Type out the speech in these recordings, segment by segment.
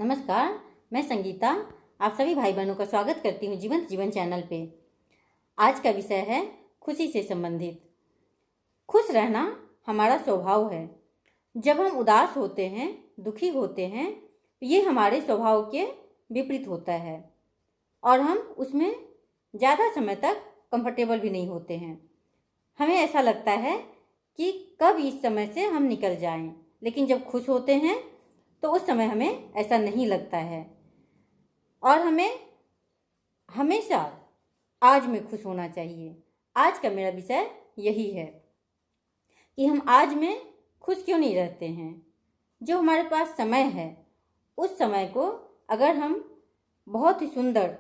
नमस्कार, मैं संगीता आप सभी भाई बहनों का स्वागत करती हूँ जीवंत जीवन चैनल पे। आज का विषय है खुशी से संबंधित। खुश रहना हमारा स्वभाव है। जब हम उदास होते हैं, दुखी होते हैं, ये हमारे स्वभाव के विपरीत होता है और हम उसमें ज़्यादा समय तक कंफर्टेबल भी नहीं होते हैं। हमें ऐसा लगता है कि कब इस समय से हम निकल जाएं, लेकिन जब खुश होते हैं तो उस समय हमें ऐसा नहीं लगता है और हमें हमेशा आज में खुश होना चाहिए। आज का मेरा विषय यही है कि हम आज में खुश क्यों नहीं रहते हैं। जो हमारे पास समय है, उस समय को अगर हम बहुत ही सुंदर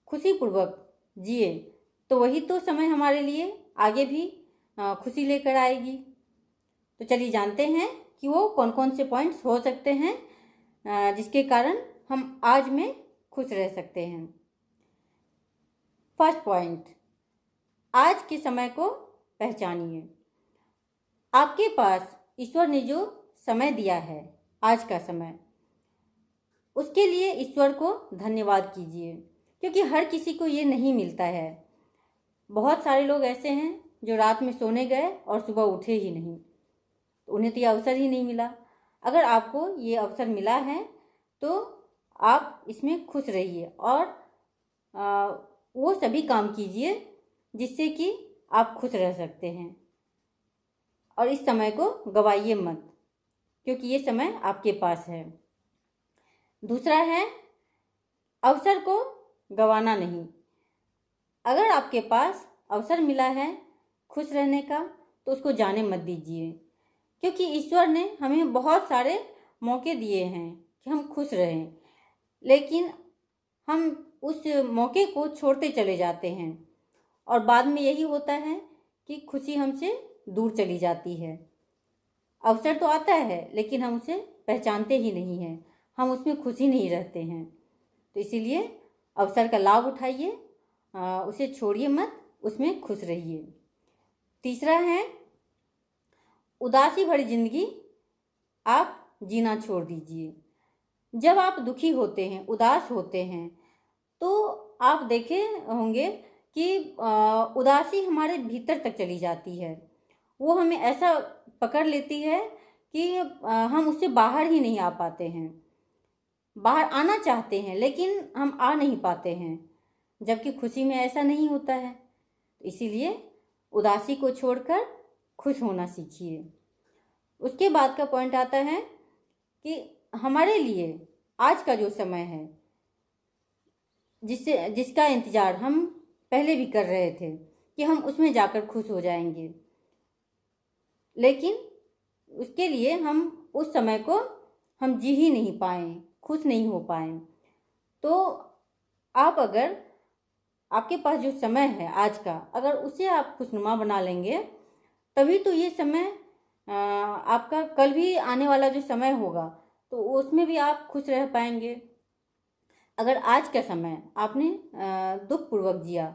खुशीपूर्वक जिए तो वही तो समय हमारे लिए आगे भी खुशी लेकर आएगी। तो चलिए जानते हैं कि वो कौन कौन से पॉइंट्स हो सकते हैं जिसके कारण हम आज में खुश रह सकते हैं। फर्स्ट पॉइंट, आज के समय को पहचानिए। आपके पास ईश्वर ने जो समय दिया है, आज का समय, उसके लिए ईश्वर को धन्यवाद कीजिए, क्योंकि हर किसी को ये नहीं मिलता है। बहुत सारे लोग ऐसे हैं जो रात में सोने गए और सुबह उठे ही नहीं, तो उन्हें तो ये अवसर ही नहीं मिला। अगर आपको ये अवसर मिला है तो आप इसमें खुश रहिए और वो सभी काम कीजिए जिससे कि आप खुश रह सकते हैं और इस समय को गवाइए मत, क्योंकि ये समय आपके पास है। दूसरा है, अवसर को गंवाना नहीं। अगर आपके पास अवसर मिला है खुश रहने का तो उसको जाने मत दीजिए, क्योंकि ईश्वर ने हमें बहुत सारे मौके दिए हैं कि हम खुश रहें, लेकिन हम उस मौके को छोड़ते चले जाते हैं और बाद में यही होता है कि खुशी हमसे दूर चली जाती है। अवसर तो आता है लेकिन हम उसे पहचानते ही नहीं हैं, हम उसमें खुशी नहीं रहते हैं। तो इसीलिए अवसर का लाभ उठाइए, उसे छोड़िए मत, उसमें खुश रहिए। तीसरा है, उदासी भरी जिंदगी आप जीना छोड़ दीजिए। जब आप दुखी होते हैं, उदास होते हैं, तो आप देखे होंगे कि उदासी हमारे भीतर तक चली जाती है। वो हमें ऐसा पकड़ लेती है कि हम उससे बाहर ही नहीं आ पाते हैं। बाहर आना चाहते हैं लेकिन हम आ नहीं पाते हैं, जबकि खुशी में ऐसा नहीं होता है। इसीलिए उदासी को छोड़कर खुश होना सीखिए। उसके बाद का पॉइंट आता है कि हमारे लिए आज का जो समय है, जिसका इंतज़ार हम पहले भी कर रहे थे कि हम उसमें जाकर खुश हो जाएंगे, लेकिन उसके लिए हम उस समय को हम जी ही नहीं पाए, खुश नहीं हो पाए। तो आप अगर आपके पास जो समय है आज का, अगर उसे आप खुशनुमा बना लेंगे, तभी तो ये समय आपका कल भी आने वाला जो समय होगा तो उसमें भी आप खुश रह पाएंगे। अगर आज का समय आपने दुखपूर्वक जिया,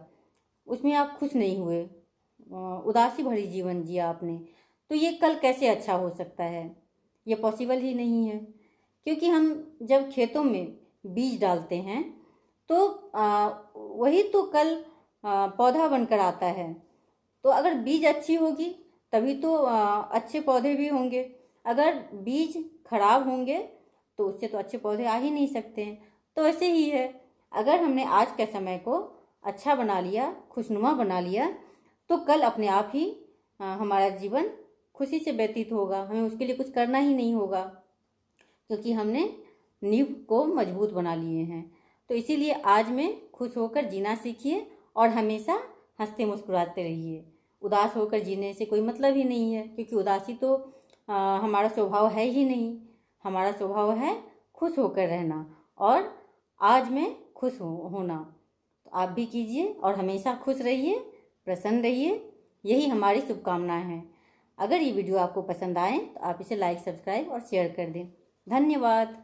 उसमें आप खुश नहीं हुए, उदासी भरी जीवन जिया आपने, तो ये कल कैसे अच्छा हो सकता है? ये पॉसिबल ही नहीं है। क्योंकि हम जब खेतों में बीज डालते हैं तो वही तो कल पौधा बनकर आता है। तो अगर बीज अच्छी होगी तभी तो अच्छे पौधे भी होंगे। अगर बीज खराब होंगे तो उससे तो अच्छे पौधे आ ही नहीं सकते हैं। तो ऐसे ही है, अगर हमने आज के समय को अच्छा बना लिया, खुशनुमा बना लिया, तो कल अपने आप ही हमारा जीवन खुशी से व्यतीत होगा। हमें उसके लिए कुछ करना ही नहीं होगा, क्योंकि हमने नींव को मजबूत बना लिए हैं। तो इसीलिए आज में खुश होकर जीना सीखिए और हमेशा हंसते मुस्कुराते रहिए। उदास होकर जीने से कोई मतलब ही नहीं है, क्योंकि उदासी तो हमारा स्वभाव है ही नहीं। हमारा स्वभाव है खुश होकर रहना और आज में खुश होना। तो आप भी कीजिए और हमेशा खुश रहिए, प्रसन्न रहिए। यही हमारी शुभकामनाएं हैं। अगर ये वीडियो आपको पसंद आए तो आप इसे लाइक, सब्सक्राइब और शेयर कर दें। धन्यवाद।